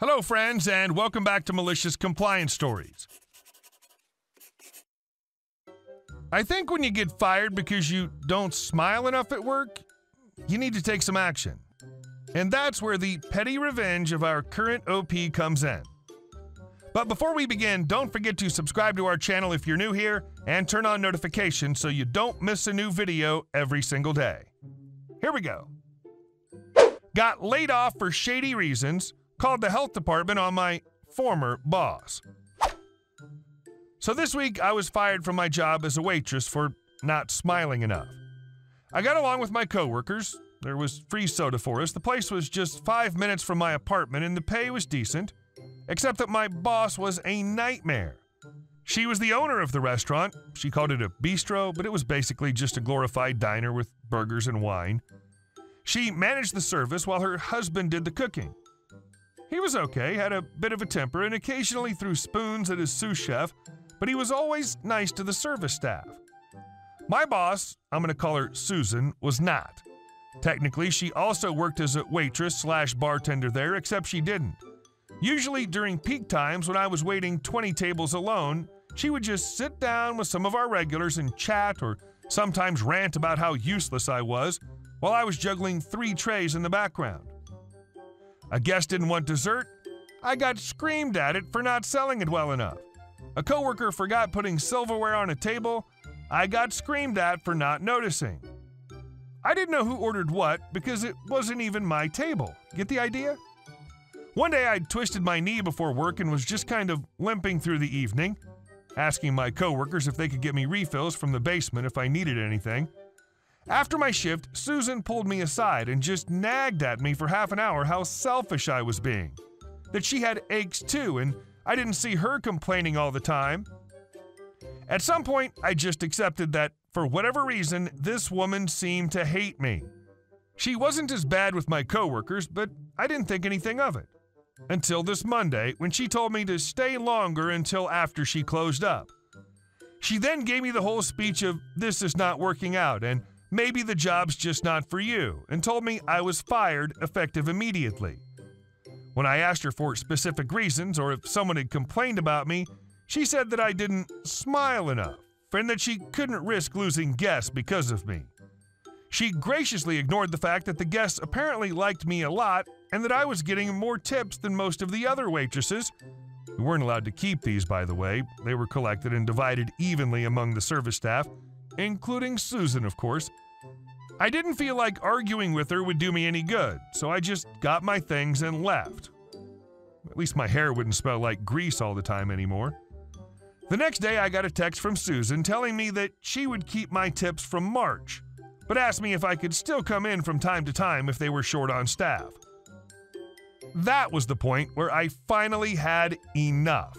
Hello, friends, and welcome back to Malicious Compliance Stories. I think when you get fired because you don't smile enough at work, you need to take some action. And that's where the petty revenge of our current OP comes in. But before we begin, don't forget to subscribe to our channel if you're new here and turn on notifications so you don't miss a new video every single day. Here we go. Got laid off for shady reasons, called the health department on my former boss. So this week I was fired from my job as a waitress for not smiling enough. I got along with my coworkers. There was free soda for us. The place was just 5 minutes from my apartment and the pay was decent, except that my boss was a nightmare. She was the owner of the restaurant. She called it a bistro, but it was basically just a glorified diner with burgers and wine. She managed the service while her husband did the cooking. He was okay, had a bit of a temper, and occasionally threw spoons at his sous chef, but he was always nice to the service staff. My boss, I'm going to call her Susan, was not. Technically, she also worked as a waitress/bartender there, except she didn't. Usually during peak times when I was waiting 20 tables alone, she would just sit down with some of our regulars and chat or sometimes rant about how useless I was while I was juggling 3 trays in the background. A guest didn't want dessert. I got screamed at it for not selling it well enough. A coworker forgot putting silverware on a table. I got screamed at for not noticing. I didn't know who ordered what because it wasn't even my table. Get the idea? One day I twisted my knee before work and was just kind of limping through the evening, asking my coworkers if they could get me refills from the basement if I needed anything. After my shift, Susan pulled me aside and just nagged at me for half an hour how selfish I was being. That she had aches too, and I didn't see her complaining all the time. At some point, I just accepted that, for whatever reason, this woman seemed to hate me. She wasn't as bad with my coworkers, but I didn't think anything of it. Until this Monday, when she told me to stay longer until after she closed up. She then gave me the whole speech of, "This is not working out," and "Maybe the job's just not for you," and told me I was fired effective immediately. When I asked her for specific reasons or if someone had complained about me, she said that I didn't smile enough and that she couldn't risk losing guests because of me. She graciously ignored the fact that the guests apparently liked me a lot and that I was getting more tips than most of the other waitresses. We weren't allowed to keep these, by the way. They were collected and divided evenly among the service staff, including Susan, of course. I didn't feel like arguing with her would do me any good, so I just got my things and left. At least my hair wouldn't smell like grease all the time anymore. The next day, I got a text from Susan telling me that she would keep my tips from March, but asked me if I could still come in from time to time if they were short on staff. That was the point where I finally had enough.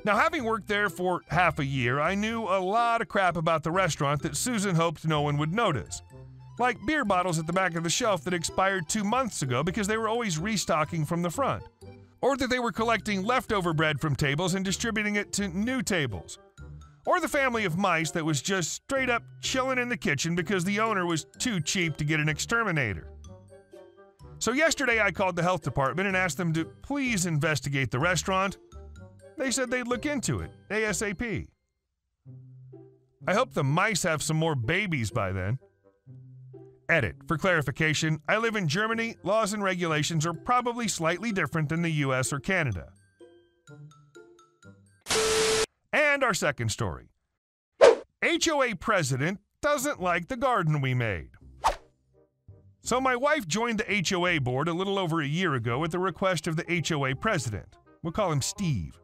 Now, having worked there for half a year, I knew a lot of crap about the restaurant that Susan hoped no one would notice. Like beer bottles at the back of the shelf that expired 2 months ago because they were always restocking from the front. Or that they were collecting leftover bread from tables and distributing it to new tables. Or the family of mice that was just straight up chilling in the kitchen because the owner was too cheap to get an exterminator. So yesterday I called the health department and asked them to please investigate the restaurant. They said they'd look into it, ASAP. I hope the mice have some more babies by then. Edit. For clarification, I live in Germany. Laws and regulations are probably slightly different than the US or Canada. And our second story. HOA president doesn't like the garden we made. So my wife joined the HOA board a little over a year ago at the request of the HOA president. We'll call him Steve.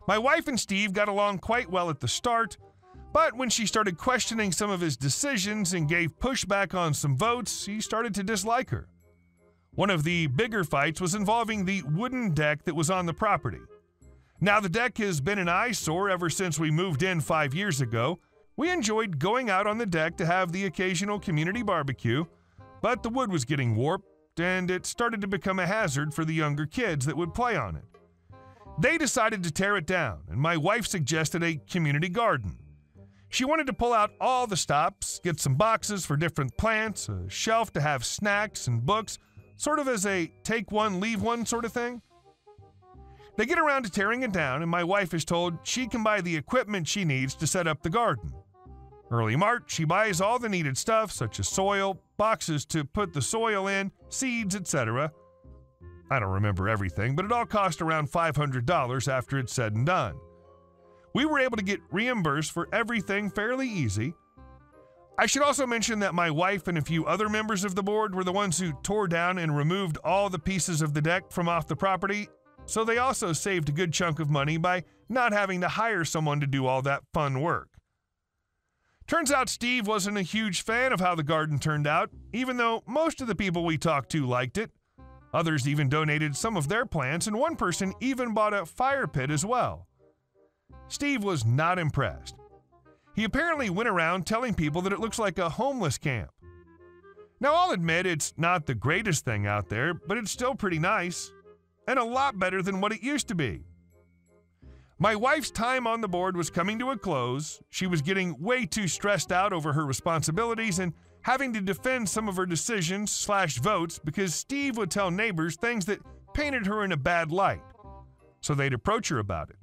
My wife and Steve got along quite well at the start, but when she started questioning some of his decisions and gave pushback on some votes, he started to dislike her. One of the bigger fights was involving the wooden deck that was on the property. Now, the deck has been an eyesore ever since we moved in 5 years ago. We enjoyed going out on the deck to have the occasional community barbecue, but the wood was getting warped and it started to become a hazard for the younger kids that would play on it. They decided to tear it down, and my wife suggested a community garden. She wanted to pull out all the stops, get some boxes for different plants, a shelf to have snacks and books, sort of as a take one, leave one sort of thing. They get around to tearing it down, and my wife is told she can buy the equipment she needs to set up the garden. Early March, she buys all the needed stuff, such as soil, boxes to put the soil in, seeds, etc. I don't remember everything, but it all cost around $500 after it's said and done. We were able to get reimbursed for everything fairly easy. I should also mention that my wife and a few other members of the board were the ones who tore down and removed all the pieces of the deck from off the property, so they also saved a good chunk of money by not having to hire someone to do all that fun work. Turns out Steve wasn't a huge fan of how the garden turned out, even though most of the people we talked to liked it. Others even donated some of their plants, and one person even bought a fire pit as well. Steve was not impressed. He apparently went around telling people that it looks like a homeless camp. Now, I'll admit it's not the greatest thing out there, but it's still pretty nice, and a lot better than what it used to be. My wife's time on the board was coming to a close. She was getting way too stressed out over her responsibilities and having to defend some of her decisions/votes because Steve would tell neighbors things that painted her in a bad light, so they'd approach her about it.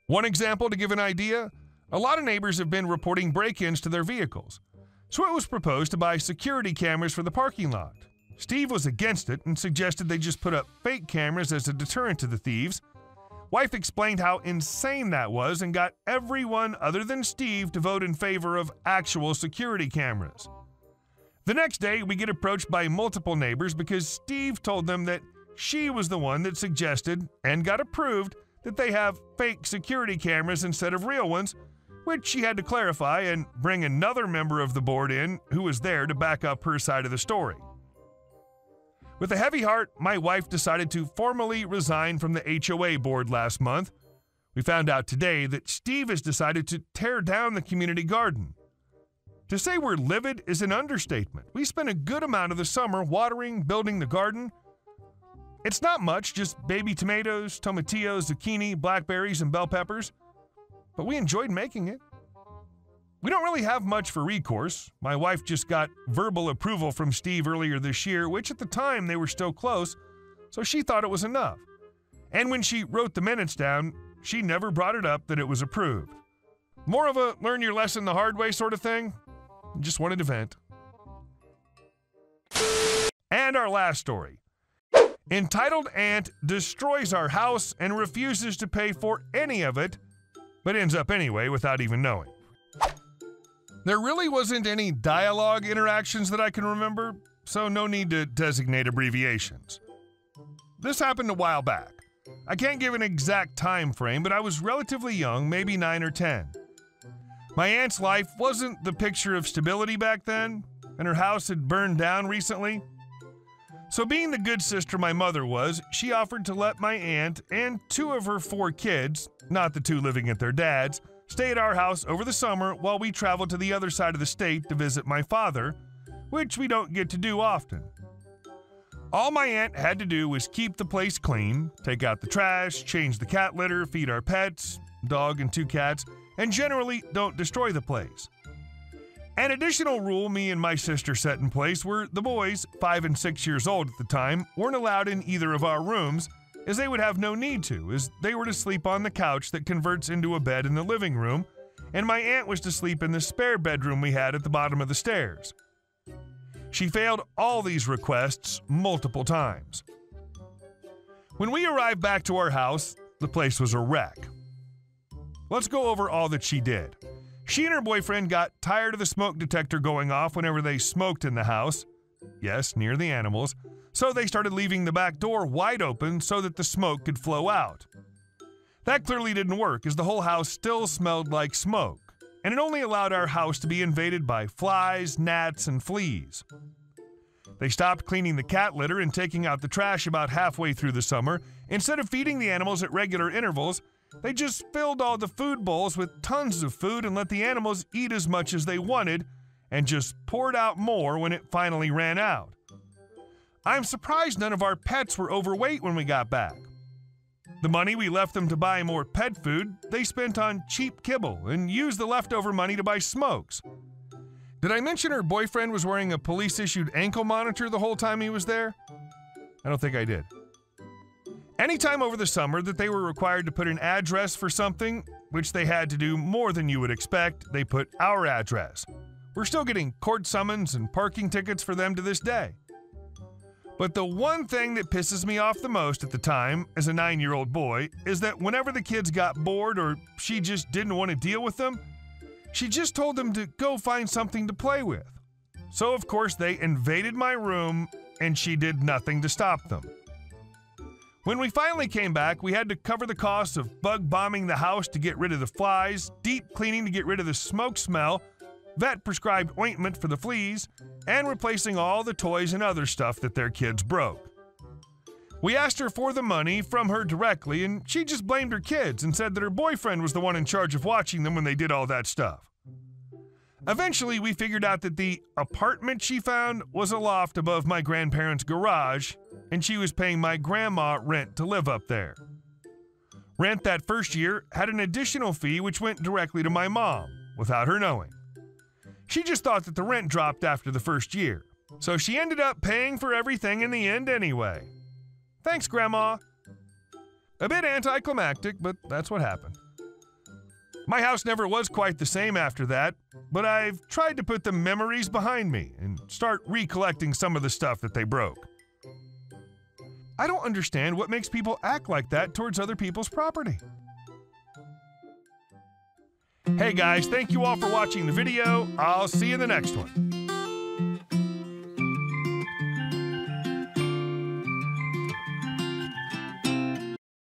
One example to give an idea, a lot of neighbors have been reporting break-ins to their vehicles, so it was proposed to buy security cameras for the parking lot. Steve was against it and suggested they just put up fake cameras as a deterrent to the thieves. Wife explained how insane that was and got everyone other than Steve to vote in favor of actual security cameras. The next day, we get approached by multiple neighbors because Steve told them that she was the one that suggested and got approved that they have fake security cameras instead of real ones, which she had to clarify and bring another member of the board in who was there to back up her side of the story. With a heavy heart, my wife decided to formally resign from the HOA board last month. We found out today that Steve has decided to tear down the community garden. To say we're livid is an understatement. We spent a good amount of the summer watering, building the garden. It's not much, just baby tomatoes, tomatillos, zucchini, blackberries, and bell peppers. But we enjoyed making it. We don't really have much for recourse. My wife just got verbal approval from Steve earlier this year, which at the time they were still close, so she thought it was enough. And when she wrote the minutes down, she never brought it up that it was approved. More of a learn your lesson the hard way sort of thing. Just wanted to vent. And our last story. Entitled aunt destroys our house and refuses to pay for any of it, but ends up anyway without even knowing. There really wasn't any dialogue interactions that I can remember, so no need to designate abbreviations. This happened a while back. I can't give an exact time frame, but I was relatively young, maybe 9 or 10. My aunt's life wasn't the picture of stability back then, and her house had burned down recently. So being the good sister my mother was, she offered to let my aunt and 2 of her 4 kids, not the 2 living at their dad's, stay at our house over the summer while we traveled to the other side of the state to visit my father, which we don't get to do often. All my aunt had to do was keep the place clean, take out the trash, change the cat litter, feed our pets, dog and 2 cats, and generally don't destroy the place. An additional rule me and my sister set in place were the boys, 5 and 6 years old at the time, weren't allowed in either of our rooms, as they would have no need to, as they were to sleep on the couch that converts into a bed in the living room, and my aunt was to sleep in the spare bedroom we had at the bottom of the stairs. She failed all these requests multiple times. When we arrived back to our house, the place was a wreck. Let's go over all that she did. She and her boyfriend got tired of the smoke detector going off whenever they smoked in the house. Yes, near the animals. So they started leaving the back door wide open so that the smoke could flow out. That clearly didn't work, as the whole house still smelled like smoke, and it only allowed our house to be invaded by flies, gnats, and fleas. They stopped cleaning the cat litter and taking out the trash about halfway through the summer. Instead of feeding the animals at regular intervals, they just filled all the food bowls with tons of food and let the animals eat as much as they wanted, and just poured out more when it finally ran out. I'm surprised none of our pets were overweight when we got back. The money we left them to buy more pet food, they spent on cheap kibble and used the leftover money to buy smokes. Did I mention her boyfriend was wearing a police-issued ankle monitor the whole time he was there? I don't think I did. Anytime over the summer that they were required to put an address for something, which they had to do more than you would expect, they put our address. We're still getting court summons and parking tickets for them to this day. But the one thing that pisses me off the most at the time, as a 9-year-old boy, is that whenever the kids got bored or she just didn't want to deal with them, she just told them to go find something to play with. So of course they invaded my room and she did nothing to stop them. When we finally came back, we had to cover the costs of bug bombing the house to get rid of the flies, deep cleaning to get rid of the smoke smell, vet-prescribed ointment for the fleas, and replacing all the toys and other stuff that their kids broke. We asked her for the money from her directly, and she just blamed her kids and said that her boyfriend was the one in charge of watching them when they did all that stuff. Eventually, we figured out that the apartment she found was a loft above my grandparents' garage, and she was paying my grandma rent to live up there. Rent that first year had an additional fee which went directly to my mom, without her knowing. She just thought that the rent dropped after the first year, so she ended up paying for everything in the end anyway. Thanks, Grandma. A bit anticlimactic, but that's what happened. My house never was quite the same after that, but I've tried to put the memories behind me and start recollecting some of the stuff that they broke. I don't understand what makes people act like that towards other people's property. Hey guys, thank you all for watching the video. I'll see you in the next one.